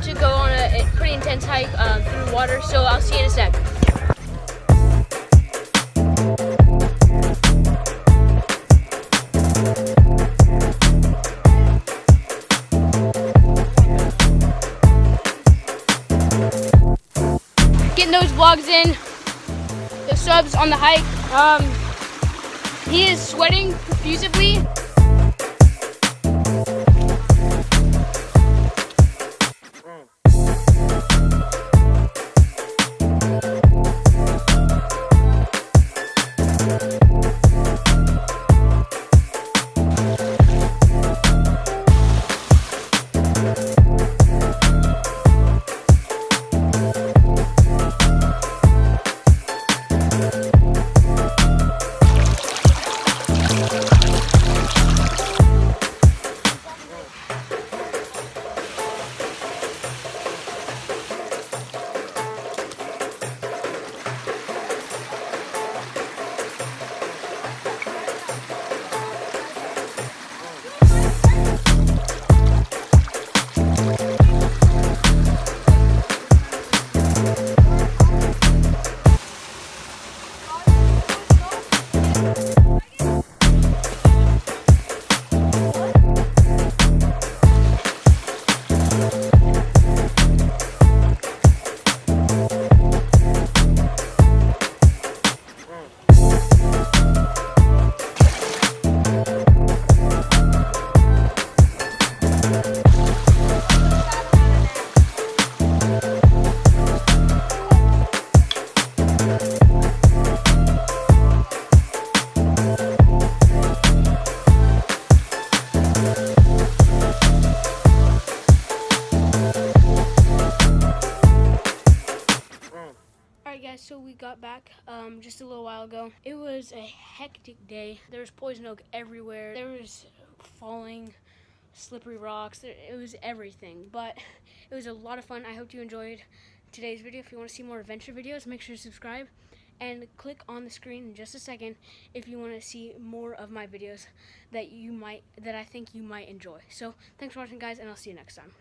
about to go on a pretty intense hike through water, so I'll see you in a sec. Getting those vlogs in, the subs on the hike. He is sweating profusely. Alright guys, so we got back just a little while ago. It was a hectic day. There was poison oak everywhere. There was falling, slippery rocks. It was everything, but it was a lot of fun. I hope you enjoyed today's video. If you want to see more adventure videos, make sure to subscribe and click on the screen in just a second if you want to see more of my videos that I think you might enjoy. So thanks for watching guys, and I'll see you next time.